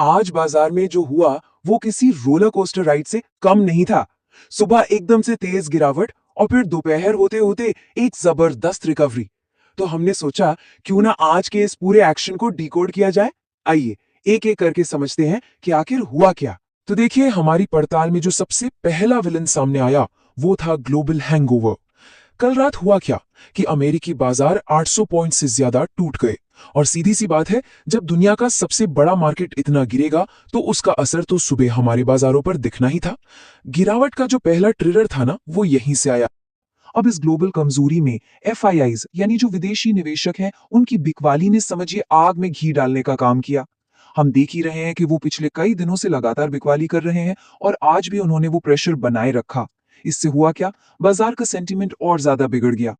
आज बाजार में जो हुआ वो किसी रोलर कोस्टर राइड से कम नहीं था। सुबह एकदम से तेज गिरावट और फिर दोपहर होते होते एक जबरदस्त रिकवरी। तो हमने सोचा क्यों ना आज के इस पूरे एक्शन को डिकोड किया जाए। आइए एक एक करके समझते हैं कि आखिर हुआ क्या। तो देखिए, हमारी पड़ताल में जो सबसे पहला विलन सामने आया वो था ग्लोबल हैंगओवर। कल रात हुआ क्या कि अमेरिकी बाजार 800 पॉइंट से ज्यादा टूट गए। और सीधी सी बात है, जब दुनिया का सबसे बड़ा मार्केट इतना गिरेगा तो उसका असर तो सुबह हमारे बाजारों पर दिखना ही था। गिरावट का जो पहला ट्रिगर था ना, वो यहीं से आया। अब इस ग्लोबल कमजोरी में एफआईआईज यानी जो विदेशी निवेशक हैं, उनकी बिकवाली ने समझिए आग में घी डालने का काम किया। हम देख ही रहे हैं कि वो पिछले कई दिनों से लगातार बिकवाली कर रहे हैं और आज भी उन्होंने वो प्रेशर बनाए रखा। इससे हुआ क्या, बाजार का सेंटीमेंट और ज्यादा बिगड़ गया।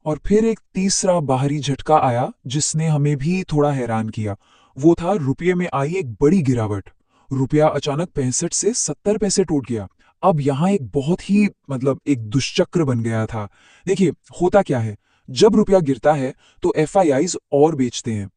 और फिर एक तीसरा बाहरी झटका आया जिसने हमें भी थोड़ा हैरान किया। वो था रुपये में आई एक बड़ी गिरावट। रुपया अचानक 65 से 70 पैसे टूट गया। अब यहाँ एक बहुत ही एक दुष्चक्र बन गया था। देखिए, होता क्या है, जब रुपया गिरता है तो एफआईआईज और बेचते हैं,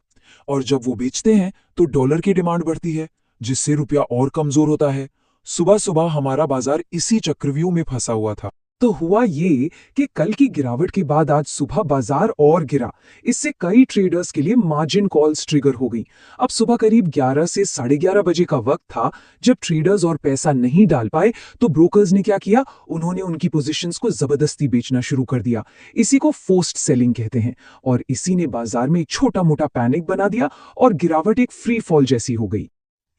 और जब वो बेचते हैं तो डॉलर की डिमांड बढ़ती है, जिससे रुपया और कमजोर होता है। सुबह सुबह हमारा बाजार इसी चक्रव्यूह में फंसा हुआ था। तो हुआ ये कि कल की गिरावट के बाद आज सुबह बाजार और गिरा। इससे कई ट्रेडर्स के लिए मार्जिन कॉल्स ट्रिगर हो गई। अब सुबह करीब 11 से 11:30 बजे का वक्त था। जब ट्रेडर्स और पैसा नहीं डाल पाए तो ब्रोकर्स ने क्या किया, उन्होंने उनकी पोजीशंस को जबरदस्ती बेचना शुरू कर दिया। इसी को फोर्स्ड सेलिंग कहते हैं। और इसी ने बाजार में एक छोटा मोटा पैनिक बना दिया और गिरावट एक फ्री फॉल जैसी हो गई।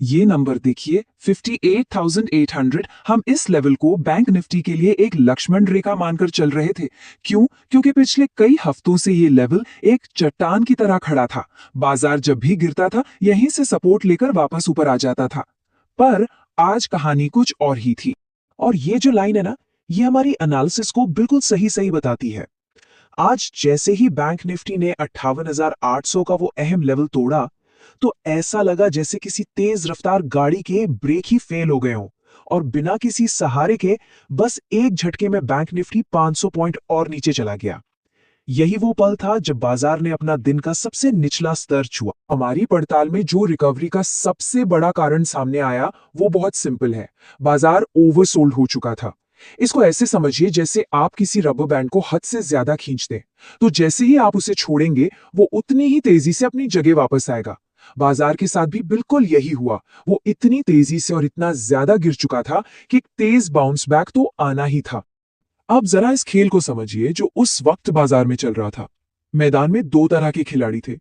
ये नंबर देखिए, 58,800। हम इस लेवल को बैंक निफ्टी के लिए एक लक्ष्मण रेखा मानकर चल रहे थे। क्यों? क्योंकि पिछले कई हफ्तों से ये लेवल एक चट्टान की तरह खड़ा था। बाजार जब भी गिरता था यहीं से सपोर्ट लेकर वापस ऊपर आ जाता था। पर आज कहानी कुछ और ही थी। और ये जो लाइन है ना, ये हमारी एनालिसिस को बिल्कुल सही सही बताती है। आज जैसे ही बैंक निफ्टी ने 58,800 का वो अहम लेवल तोड़ा, तो ऐसा लगा जैसे किसी तेज रफ्तार गाड़ी के ब्रेक ही फेल हो गए हों, और बिना किसी सहारे के बस एक झटके में बैंक निफ्टी 500 पॉइंट और नीचे चला गया। यही वो पल था जब बाजार ने अपना दिन का सबसे निचला स्तर छुआ। हमारी पड़ताल में जो रिकवरी का सबसे बड़ा कारण सामने आया वो बहुत सिंपल है। बाजार ओवरसोल्ड हो चुका था। इसको ऐसे समझिए जैसे आप किसी रबर बैंड को हद से ज्यादा खींचते हैं, तो जैसे ही आप उसे छोड़ेंगे वो उतनी ही तेजी से अपनी जगह वापस आएगा। बाजार के साथ भी बिल्कुल यही हुआ। वो इतनी तेजी से और इतना ज्यादा गिर चुका था कि एक तेज बाउंस बैक तो आना ही था। अब जरा इस खेल को समझिए जो उस वक्त बाजार में चल रहा था। मैदान में दो तरह के खिलाड़ी थे।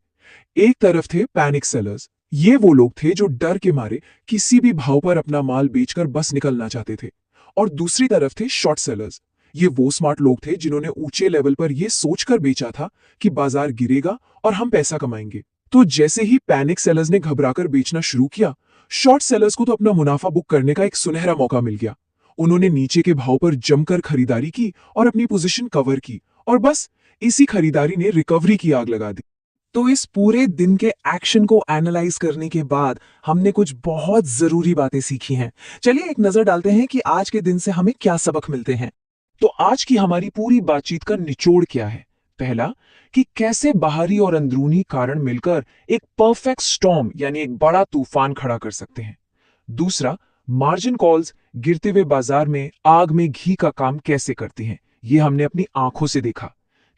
एक तरफ थे पैनिक सेलर्स। ये वो लोग थे जो डर के मारे किसी भी भाव पर अपना माल बेचकर बस निकलना चाहते थे। और दूसरी तरफ थे शॉर्ट सेलर्स। ये वो स्मार्ट लोग थे जिन्होंने ऊंचे लेवल पर यह सोचकर बेचा था कि बाजार गिरेगा और हम पैसा कमाएंगे। तो जैसे ही पैनिक सेलर्स ने घबराकर बेचना शुरू किया, शॉर्ट सेलर्स को तो अपना मुनाफा बुक करने का एक सुनहरा मौका मिल गया। उन्होंने नीचे के भाव पर जमकर खरीदारी की और अपनी पोजीशन कवर की, और बस इसी खरीदारी ने रिकवरी की आग लगा दी। तो इस पूरे दिन के एक्शन को एनालाइज करने के बाद हमने कुछ बहुत जरूरी बातें सीखी हैं। चलिए एक नजर डालते हैं कि आज के दिन से हमें क्या सबक मिलते हैं। तो आज की हमारी पूरी बातचीत का निचोड़ क्या है? पहला, कि कैसे बाहरी और अंदरूनी कारण मिलकर एक परफेक्ट स्टॉर्म यानी एक बड़ा तूफान खड़ा कर सकते हैं। दूसरा, मार्जिन कॉल्स गिरते हुए बाजार में आग में घी का काम कैसे करती हैं, ये हमने अपनी आंखों से देखा।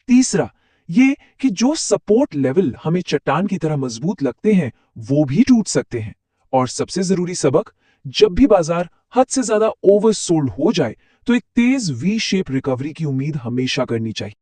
तीसरा, ये कि जो सपोर्ट लेवल हमें चट्टान की तरह मजबूत लगते हैं वो भी टूट सकते हैं। और सबसे जरूरी सबक, जब भी बाजार हद से ज्यादा ओवरसोल्ड हो जाए तो एक तेज वी शेप रिकवरी की उम्मीद हमेशा करनी चाहिए।